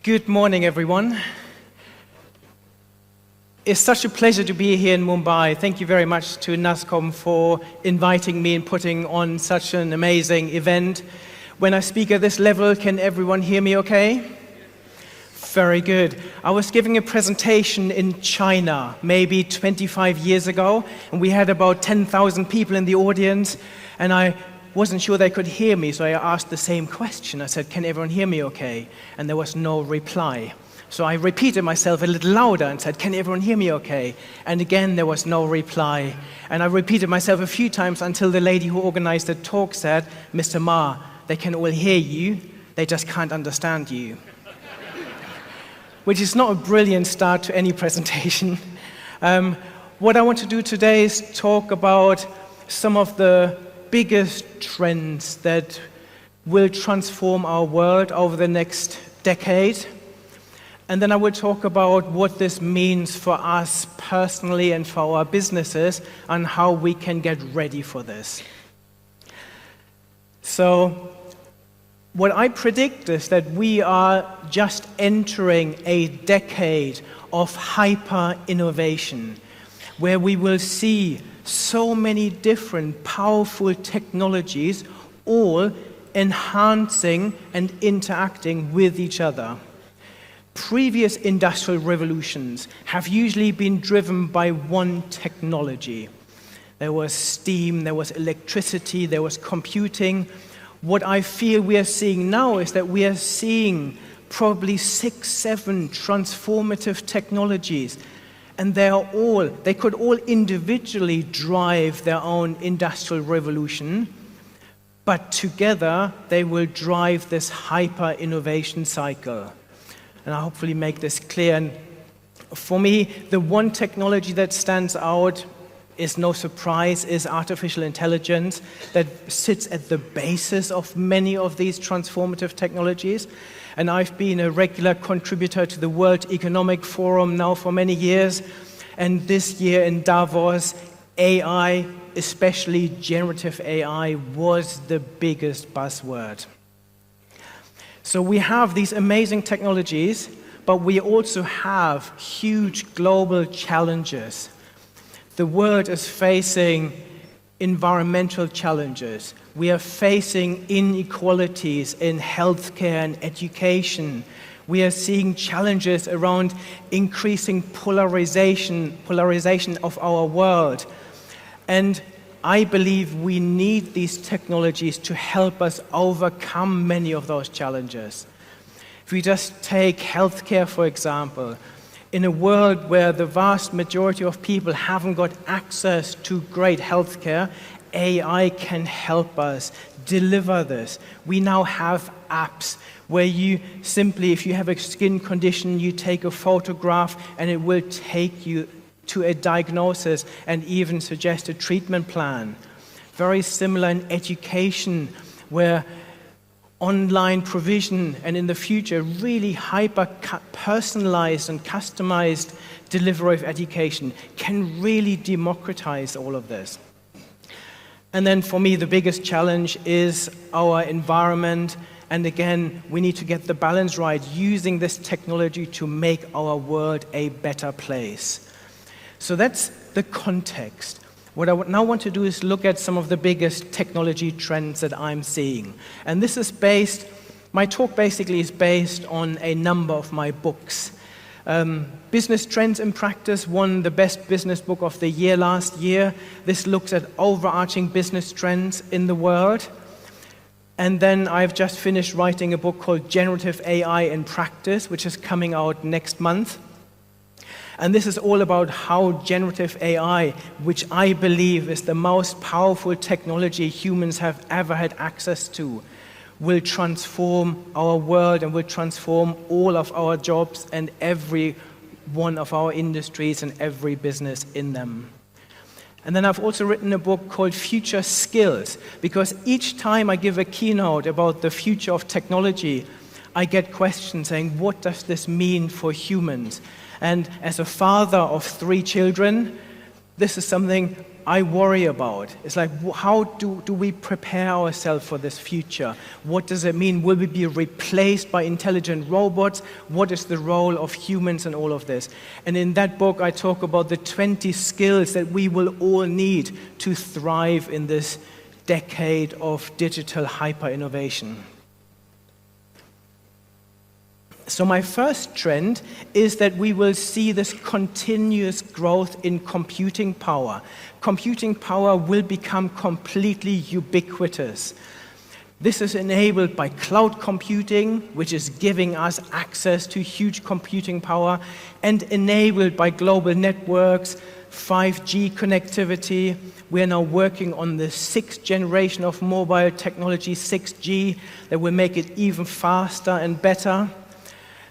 Good morning, everyone. It's such a pleasure to be here in Mumbai. Thank you very much to nasscom for inviting me and putting on such an amazing event. When I speak at this level, can everyone hear me okay? Very good. I was giving a presentation in China maybe 25 years ago, and we had about 10,000 people in the audience, and I wasn't sure they could hear me, so I asked the same question. I said, can everyone hear me okay? And there was no reply. So I repeated myself a little louder and said, can everyone hear me okay? And again, there was no reply. And I repeated myself a few times until the lady who organized the talk said, Mr. Marr, they can all hear you, they just can't understand you. Which is not a brilliant start to any presentation. What I want to do today is talk about some of the biggest trends that will transform our world over the next decade. And then I will talk about what this means for us personally and for our businesses and how we can get ready for this. So, what I predict is that we are just entering a decade of hyper-innovation, where we will see so many different powerful technologies all enhancing and interacting with each other. Previous industrial revolutions have usually been driven by one technology. There was steam, there was electricity, there was computing. What I feel we are seeing now is that we are seeing probably 6, 7 transformative technologies, and they could all individually drive their own industrial revolution, but together they will drive this hyper-innovation cycle. And I'll hopefully make this clear. And for me, the one technology that stands out is no surprise, is artificial intelligence that sits at the basis of many of these transformative technologies. And I've been a regular contributor to the World Economic Forum now for many years. And this year in Davos, AI, especially generative AI, was the biggest buzzword. So we have these amazing technologies, but we also have huge global challenges. The world is facing environmental challenges. We are facing inequalities in healthcare and education. We are seeing challenges around increasing polarization of our world. And I believe we need these technologies to help us overcome many of those challenges. If we just take healthcare, for example, in a world where the vast majority of people haven't got access to great healthcare, AI can help us deliver this. We now have apps where you simply, if you have a skin condition, you take a photograph and it will take you to a diagnosis and even suggest a treatment plan. Very similar in education, where online provision and in the future really hyper-personalized and customized delivery of education can really democratize all of this. And then for me, the biggest challenge is our environment. And again, we need to get the balance right, using this technology to make our world a better place. So that's the context. What I now want to do is look at some of the biggest technology trends that I'm seeing. And this is my talk basically is based on a number of my books. Business Trends in Practice won the Best Business Book of the Year last year. This looks at overarching business trends in the world. And then I've just finished writing a book called Generative AI in Practice, which is coming out next month. And this is all about how generative AI, which I believe is the most powerful technology humans have ever had access to, will transform our world and will transform all of our jobs and every one of our industries and every business in them. And then I've also written a book called Future Skills, because each time I give a keynote about the future of technology, I get questions saying, what does this mean for humans? And as a father of 3 children, this is something I worry about. It's like, how do we prepare ourselves for this future? What does it mean? Will we be replaced by intelligent robots? What is the role of humans in all of this? And in that book, I talk about the 20 skills that we will all need to thrive in this decade of digital hyper-innovation. So my first trend is that we will see this continuous growth in computing power. Computing power will become completely ubiquitous. This is enabled by cloud computing, which is giving us access to huge computing power, and enabled by global networks, 5G connectivity. We are now working on the 6th generation of mobile technology, 6G, that will make it even faster and better.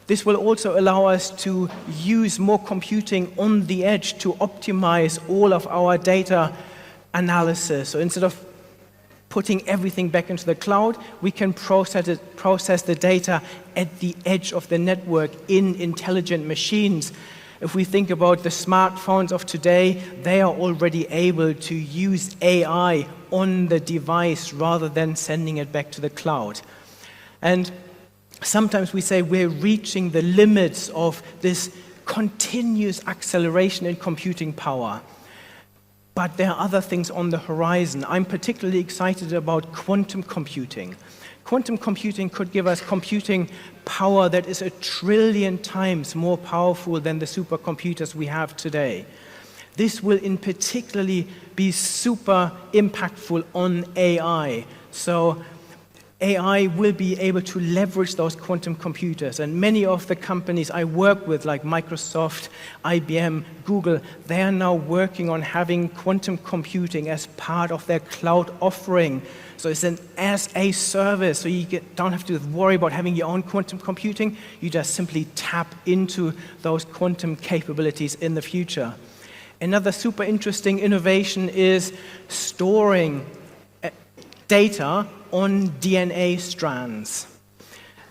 This will also allow us to use more computing on the edge to optimize all of our data analysis. So instead of putting everything back into the cloud, we can process the data at the edge of the network in intelligent machines. If we think about the smartphones of today, they are already able to use AI on the device rather than sending it back to the cloud. And sometimes we say we're reaching the limits of this continuous acceleration in computing power. But there are other things on the horizon. I'm particularly excited about quantum computing. Quantum computing could give us computing power that is 1 trillion times more powerful than the supercomputers we have today. This will in particularly be super impactful on AI. So AI will be able to leverage those quantum computers. And many of the companies I work with, like Microsoft, IBM, Google, they are now working on having quantum computing as part of their cloud offering. So it's an as a service, so you don't have to worry about having your own quantum computing. You just simply tap into those quantum capabilities in the future. Another super interesting innovation is storing data on DNA strands.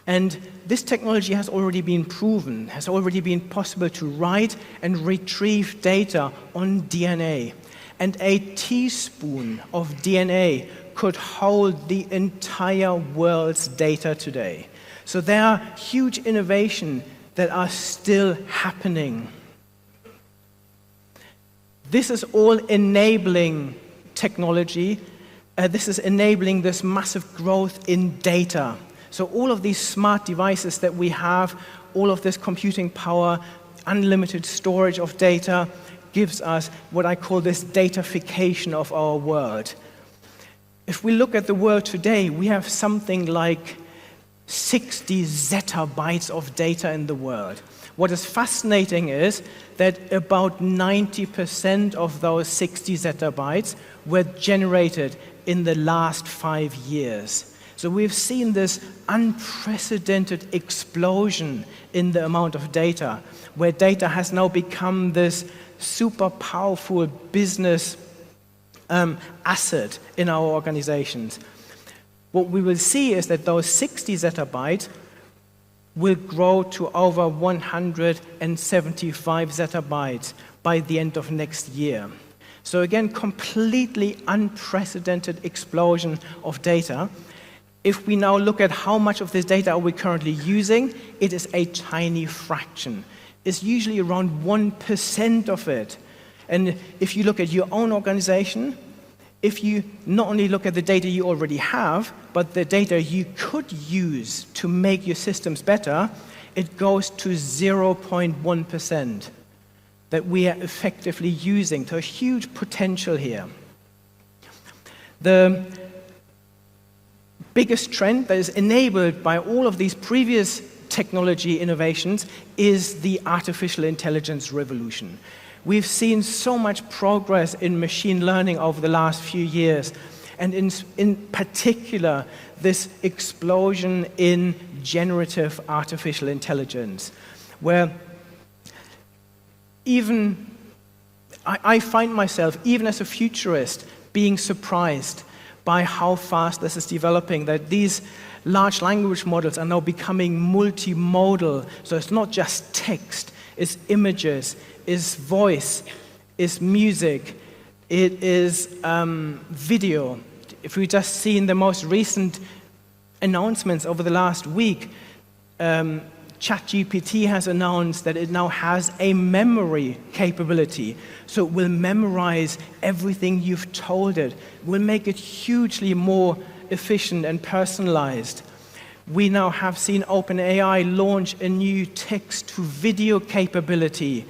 And this technology has already been proven, has already been possible to write and retrieve data on DNA. And a teaspoon of DNA could hold the entire world's data today. So there are huge innovations that are still happening. This is all enabling technology. This is enabling this massive growth in data. So all of these smart devices that we have, all of this computing power, unlimited storage of data, gives us what I call this datafication of our world. If we look at the world today, we have something like 60 zettabytes of data in the world. What is fascinating is that about 90% of those 60 zettabytes were generated in the last 5 years. So we've seen this unprecedented explosion in the amount of data, where data has now become this super powerful business asset in our organizations. What we will see is that those 60 zettabytes will grow to over 175 zettabytes by the end of next year. So again, completely unprecedented explosion of data. If we now look at how much of this data are we currently using, it is a tiny fraction. It's usually around 1% of it. And if you look at your own organization, if you not only look at the data you already have, but the data you could use to make your systems better, it goes to 0.1%. That we are effectively using. So a huge potential here. The biggest trend that is enabled by all of these previous technology innovations is the artificial intelligence revolution. We've seen so much progress in machine learning over the last few years, and in particular, this explosion in generative artificial intelligence, where even I find myself, even as a futurist, being surprised by how fast this is developing, that these large language models are now becoming multimodal. So it's not just text, it's images, it's voice, is music, it is video. If we've just seen the most recent announcements over the last week, ChatGPT has announced that it now has a memory capability. So it will memorize everything you've told it. It will make it hugely more efficient and personalized. We now have seen OpenAI launch a new text-to-video capability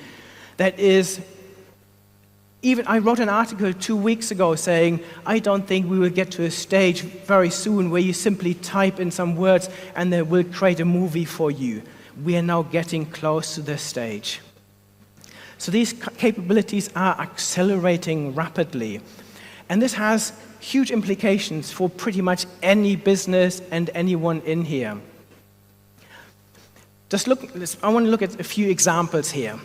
that is even, I wrote an article 2 weeks ago saying, I don't think we will get to a stage very soon where you simply type in some words and they will create a movie for you. We are now getting close to this stage. So these capabilities are accelerating rapidly. And this has huge implications for pretty much any business and anyone in here. I want to look at a few examples here.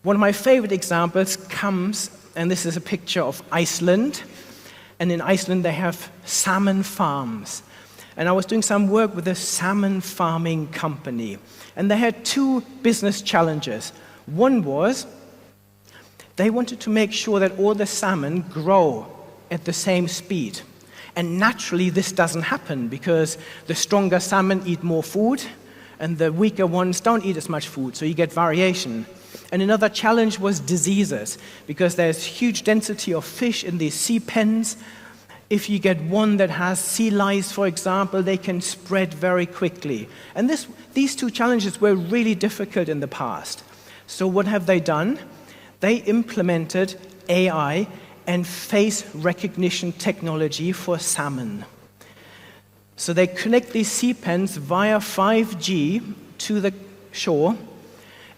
One of my favorite examples comes, and this is a picture of Iceland. And in Iceland, they have salmon farms. And I was doing some work with a salmon farming company. And they had two business challenges. One was they wanted to make sure that all the salmon grow at the same speed. And naturally, this doesn't happen because the stronger salmon eat more food, and the weaker ones don't eat as much food, so you get variation. And another challenge was diseases, because there's huge density of fish in these sea pens. If you get one that has sea lice, for example, they can spread very quickly. And these two challenges were really difficult in the past. So what have they done? They implemented AI and face recognition technology for salmon. So they connect these sea pens via 5G to the shore.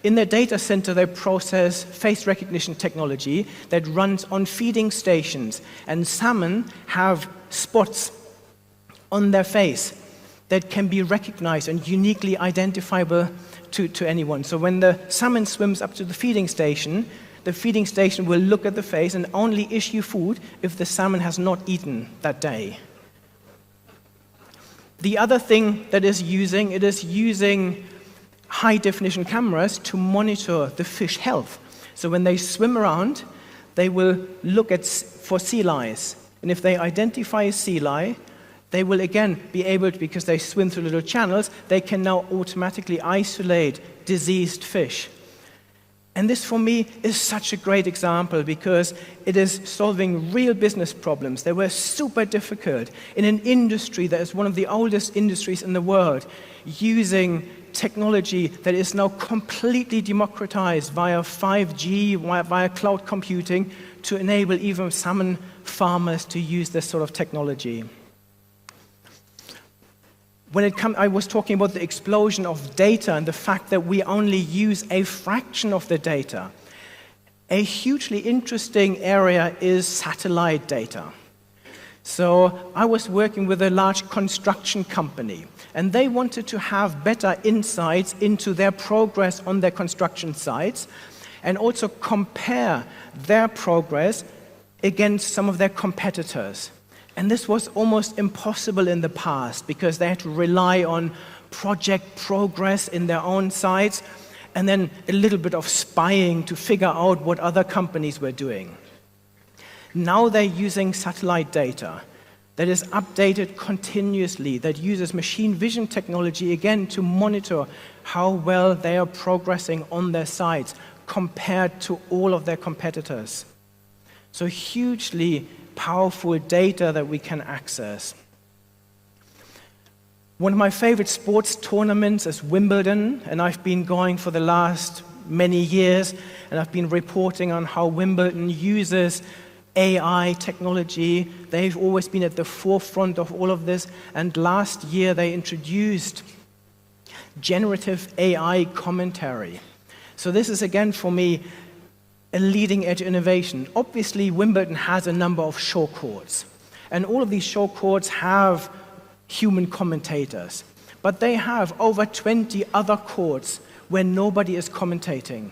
In their data center, they process face recognition technology that runs on feeding stations. And salmon have spots on their face that can be recognized and uniquely identifiable to anyone. So when the salmon swims up to the feeding station will look at the face and only issue food if the salmon has not eaten that day. The other thing that it is using high-definition cameras to monitor the fish health. So when they swim around, they will look for sea lice. And if they identify a sea lice, they will again be able to, because they swim through little channels, they can now automatically isolate diseased fish. And this, for me, is such a great example because it is solving real business problems that were super difficult in an industry that is one of the oldest industries in the world, using technology that is now completely democratized via 5G, via cloud computing, to enable even salmon farmers to use this sort of technology. I was talking about the explosion of data and the fact that we only use a fraction of the data. A hugely interesting area is satellite data. So I was working with a large construction company, and they wanted to have better insights into their progress on their construction sites and also compare their progress against some of their competitors. And this was almost impossible in the past because they had to rely on project progress in their own sites and then a little bit of spying to figure out what other companies were doing. Now they're using satellite data that is updated continuously, that uses machine vision technology again to monitor how well they are progressing on their sites compared to all of their competitors. So hugely powerful data that we can access. One of my favorite sports tournaments is Wimbledon, and I've been going for the last many years, and I've been reporting on how Wimbledon uses AI technology. They've always been at the forefront of all of this, and last year they introduced generative AI commentary. So this is, again, for me, a leading-edge innovation. Obviously, Wimbledon has a number of show courts, and all of these show courts have human commentators, but they have over 20 other courts where nobody is commentating.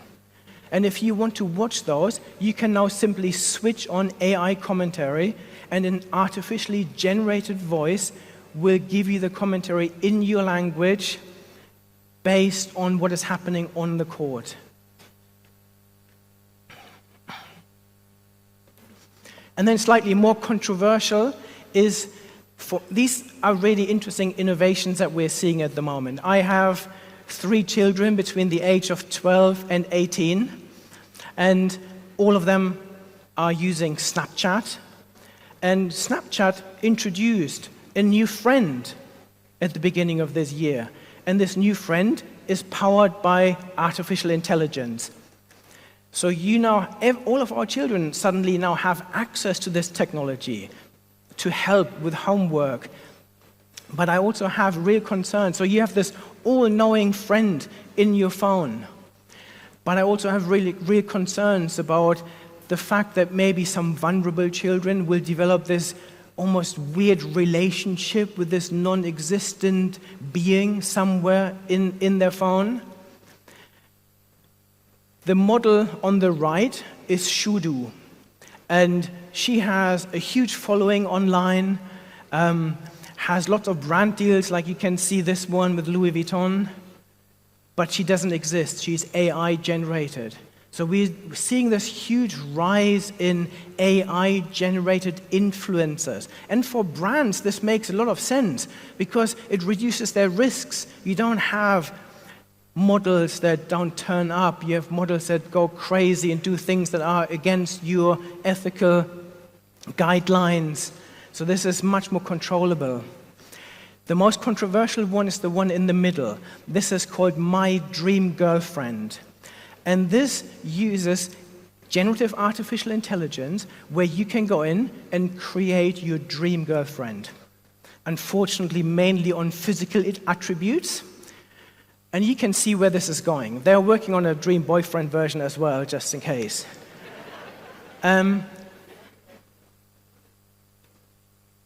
And if you want to watch those, you can now simply switch on AI commentary, and an artificially generated voice will give you the commentary in your language based on what is happening on the court. And then slightly more controversial is, these are really interesting innovations that we're seeing at the moment. I have 3 children between the age of 12 and 18, and all of them are using Snapchat. And Snapchat introduced a new friend at the beginning of this year. And this new friend is powered by artificial intelligence. So all of our children suddenly now have access to this technology to help with homework. But I also have real concerns. So you have this all-knowing friend in your phone. But I also have real concerns about the fact that maybe some vulnerable children will develop this almost weird relationship with this non-existent being somewhere in their phone. The model on the right is Shudu, and she has a huge following online, has lots of brand deals, like you can see this one with Louis Vuitton, but she doesn't exist. She's AI generated. So we're seeing this huge rise in AI-generated influencers. And for brands, this makes a lot of sense because it reduces their risks. You don't have models that don't turn up. You have models that go crazy and do things that are against your ethical guidelines. So this is much more controllable. The most controversial one is the one in the middle. This is called My Dream Girlfriend. And this uses generative artificial intelligence where you can go in and create your dream girlfriend. Unfortunately, mainly on physical attributes. And you can see where this is going. They're working on a dream boyfriend version as well, just in case.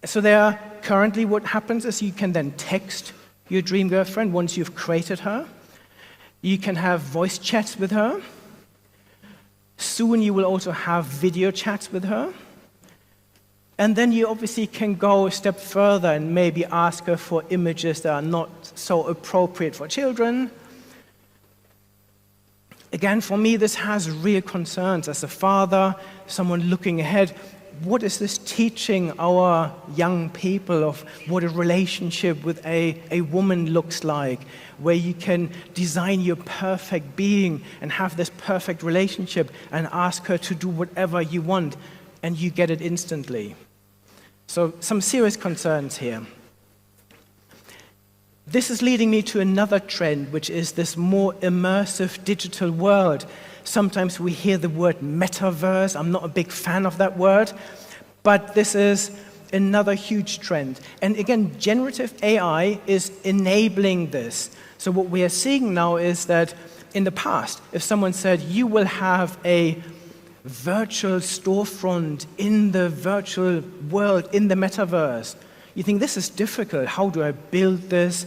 So currently what happens is you can then text your dream girlfriend once you've created her. You can have voice chats with her. Soon you will also have video chats with her. And then you obviously can go a step further and maybe ask her for images that are not so appropriate for children. Again, for me, this has real concerns. As a father, someone looking ahead, what is this teaching our young people of what a relationship with a woman looks like, where you can design your perfect being and have this perfect relationship and ask her to do whatever you want, and you get it instantly. So some serious concerns here. This is leading me to another trend, which is this more immersive digital world. Sometimes we hear the word metaverse. I'm not a big fan of that word, but this is another huge trend. And again, generative AI is enabling this. So what we are seeing now is that in the past, if someone said, you will have a virtual storefront in the virtual world, in the metaverse, you think this is difficult. How do I build this?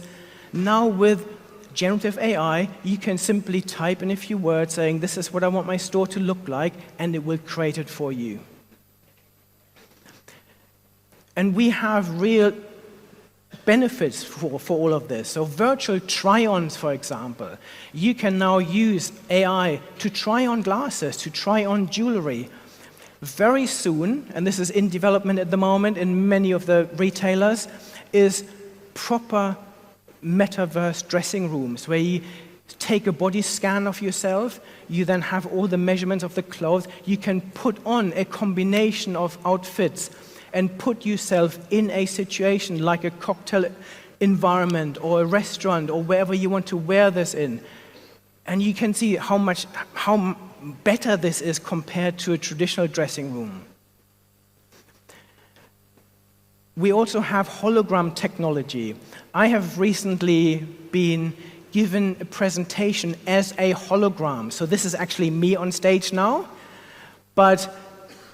Now with generative AI, you can simply type in a few words saying, this is what I want my store to look like, and it will create it for you. And we have real benefits for all of this. So virtual try-ons, for example. You can now use AI to try on glasses, to try on jewelry. Very soon, and this is in development at the moment in many of the retailers, is proper metaverse dressing rooms where you take a body scan of yourself, you then have all the measurements of the clothes, you can put on a combination of outfits and put yourself in a situation like a cocktail environment or a restaurant or wherever you want to wear this in. And you can see how better this is compared to a traditional dressing room. We also have hologram technology. I have recently been given a presentation as a hologram. So this is actually me on stage now. But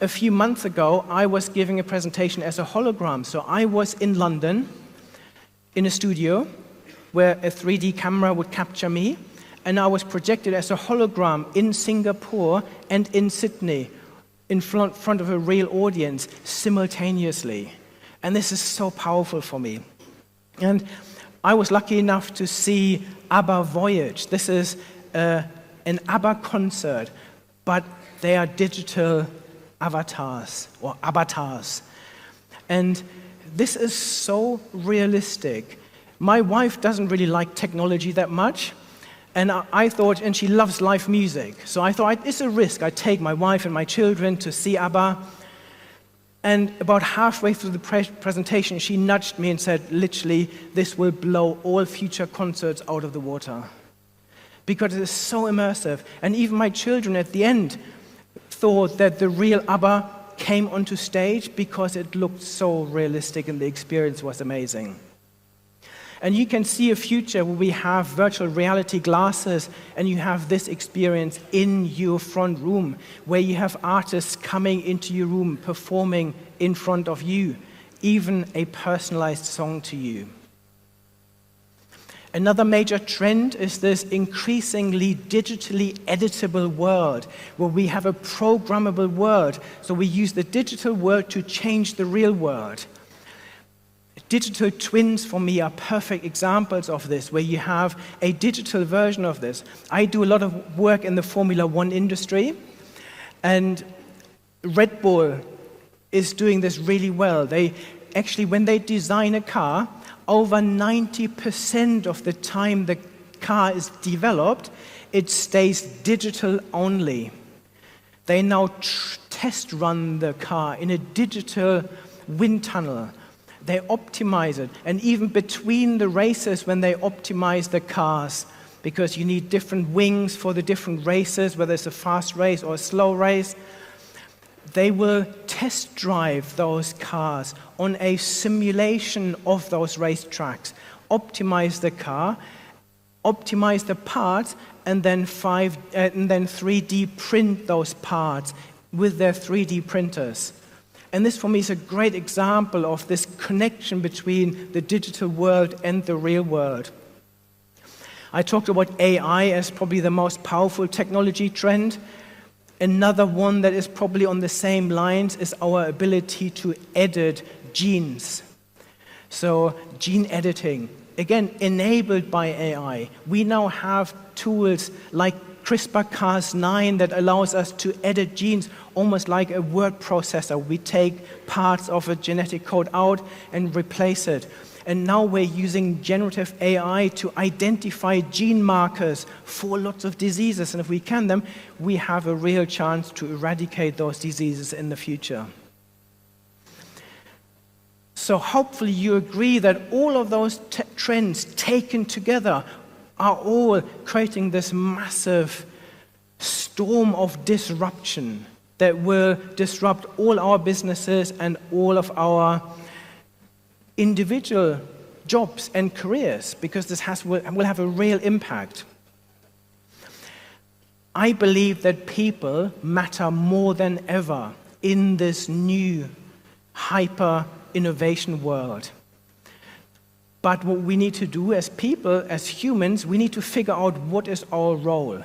a few months ago, I was giving a presentation as a hologram. So I was in London in a studio where a 3D camera would capture me. And I was projected as a hologram in Singapore and in Sydney in front of a real audience simultaneously. And this is so powerful for me. And I was lucky enough to see ABBA Voyage. This is an ABBA concert, but they are digital avatars or avatars. And this is so realistic. My wife doesn't really like technology that much, and I thought, and she loves live music, so I thought it's a risk. I take my wife and my children to see ABBA, and about halfway through the presentation, she nudged me and said, literally, this will blow all future concerts out of the water. Because it is so immersive. And even my children at the end thought that the real ABBA came onto stage because it looked so realistic and the experience was amazing. And you can see a future where we have virtual reality glasses and you have this experience in your front room, where you have artists coming into your room, performing in front of you, even a personalized song to you. Another major trend is this increasingly digitally editable world, where we have a programmable world. So we use the digital world to change the real world. Digital twins, for me, are perfect examples of this, where you have a digital version of this. I do a lot of work in the Formula One industry, and Red Bull is doing this really well. They actually, when they design a car, over 90% of the time the car is developed, it stays digital only. They now test run the car in a digital wind tunnel. They optimize it, and even between the races when they optimize the cars, because you need different wings for the different races, whether it's a fast race or a slow race, they will test drive those cars on a simulation of those racetracks, optimize the car, optimize the parts, and then 3D print those parts with their 3D printers. And this, for me, is a great example of this connection between the digital world and the real world. I talked about AI as probably the most powerful technology trend. Another one that is probably on the same lines is our ability to edit genes. So gene editing, again, enabled by AI. We now have tools like CRISPR-Cas9 that allows us to edit genes almost like a word processor. We take parts of a genetic code out and replace it. And now we're using generative AI to identify gene markers for lots of diseases. And if we can them, we have a real chance to eradicate those diseases in the future. So hopefully you agree that all of those trends taken together are all creating this massive storm of disruption that will disrupt all our businesses and all of our individual jobs and careers, because this will have a real impact. I believe that people matter more than ever in this new hyper-innovation world. But what we need to do as people, as humans, we need to figure out what is our role.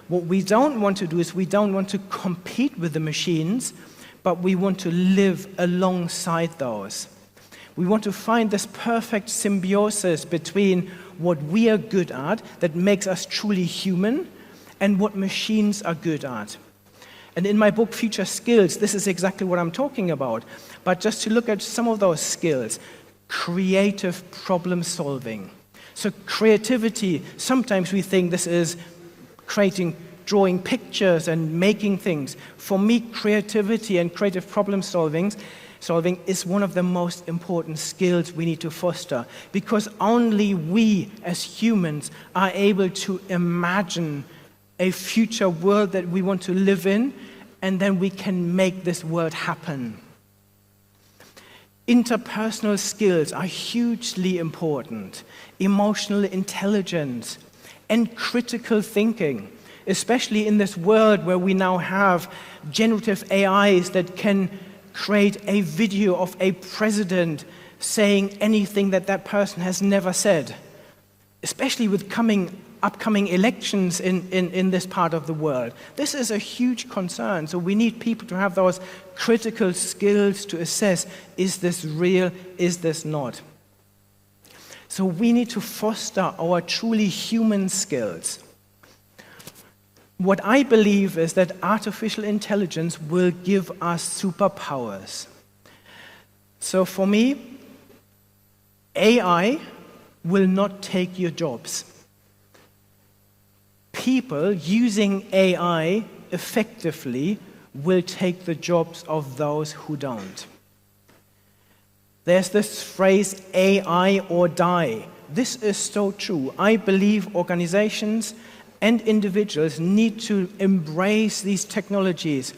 What we don't want to do is we don't want to compete with the machines, but we want to live alongside those. We want to find this perfect symbiosis between what we are good at, that makes us truly human, and what machines are good at. And in my book, Future Skills, this is exactly what I'm talking about. But just to look at some of those skills, creative problem solving. So creativity, sometimes we think this is drawing pictures and making things. For me, creativity and creative problem solving is one of the most important skills we need to foster, because only we as humans are able to imagine a future world that we want to live in, and then we can make this world happen. Interpersonal skills are hugely important. Emotional intelligence and critical thinking, especially in this world where we now have generative AIs that can create a video of a president saying anything that person has never said, especially with upcoming elections in this part of the world. This is a huge concern, so we need people to have those critical skills to assess, is this real, is this not? So we need to foster our truly human skills. What I believe is that artificial intelligence will give us superpowers. So for me, AI will not take your jobs. People using AI effectively will take the jobs of those who don't. There's this phrase, AI or die. This is so true. I believe organizations and individuals need to embrace these technologies,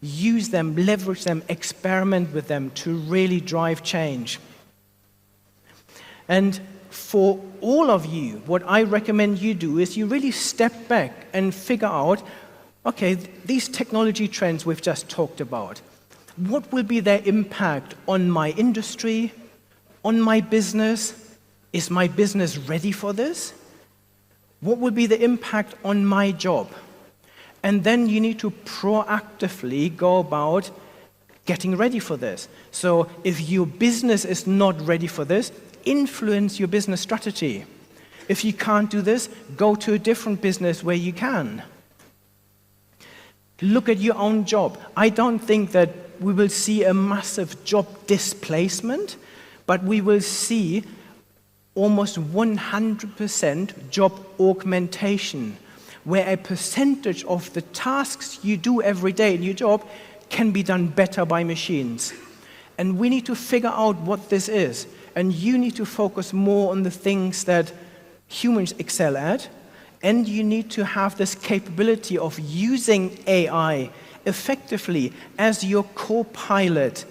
use them, leverage them, experiment with them to really drive change. And for all of you, what I recommend you do is you really step back and figure out, okay, these technology trends we've just talked about, what will be their impact on my industry, on my business? Is my business ready for this? What will be the impact on my job? And then you need to proactively go about getting ready for this. So if your business is not ready for this, influence your business strategy. If you can't do this, go to a different business where you can. Look at your own job. I don't think that we will see a massive job displacement, but we will see almost 100% job augmentation, where a percentage of the tasks you do every day in your job can be done better by machines. And we need to figure out what this is. And you need to focus more on the things that humans excel at. And you need to have this capability of using AI effectively as your co-pilot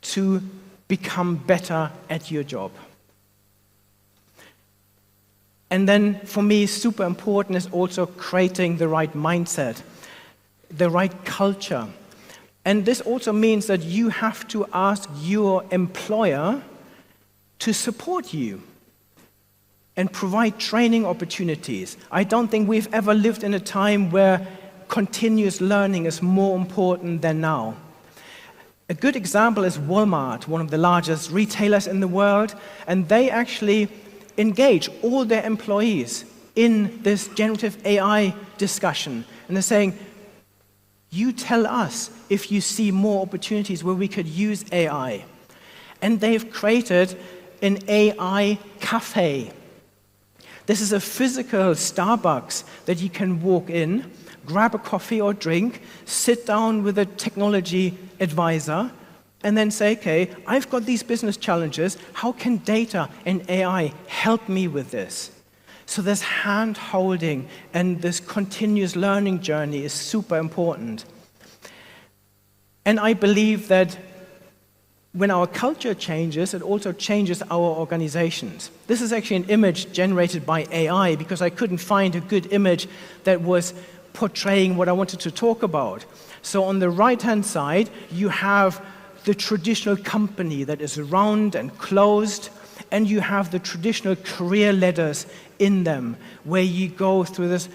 to become better at your job. And then, for me, super important is also creating the right mindset, the right culture. And this also means that you have to ask your employer to support you and provide training opportunities. I don't think we've ever lived in a time where continuous learning is more important than now. A good example is Walmart, one of the largest retailers in the world, and they actually engage all their employees in this generative AI discussion. And they're saying, you tell us if you see more opportunities where we could use AI. And they've created an AI cafe. This is a physical Starbucks that you can walk in, grab a coffee or drink, sit down with a technology advisor, and then say, okay, I've got these business challenges. How can data and AI help me with this? So this hand-holding and this continuous learning journey is super important. And I believe that when our culture changes, it also changes our organizations. This is actually an image generated by AI because I couldn't find a good image that was portraying what I wanted to talk about. So on the right-hand side, you have the traditional company that is round and closed, and you have the traditional career ladders in them, where you go through this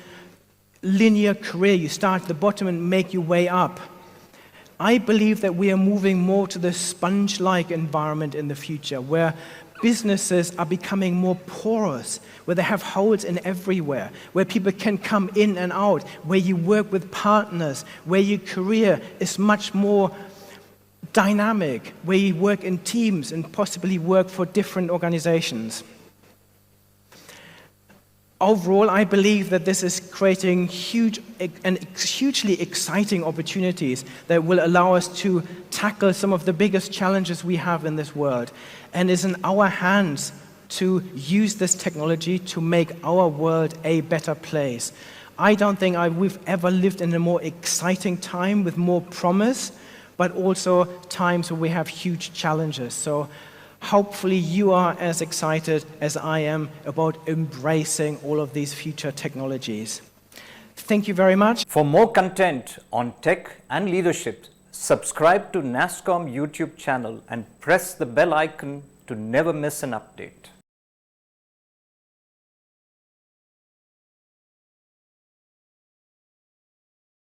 linear career. You start at the bottom and make your way up. I believe that we are moving more to the sponge-like environment in the future, where businesses are becoming more porous, where they have holes in everywhere, where people can come in and out, where you work with partners, where your career is much more dynamic, where you work in teams and possibly work for different organizations. Overall, I believe that this is creating hugely exciting opportunities that will allow us to tackle some of the biggest challenges we have in this world. And it's in our hands to use this technology to make our world a better place. I don't think we've ever lived in a more exciting time with more promise, but also times where we have huge challenges. So hopefully you are as excited as I am about embracing all of these future technologies. Thank you very much. For more content on tech and leadership, subscribe to NASScom YouTube channel and press the bell icon to never miss an update.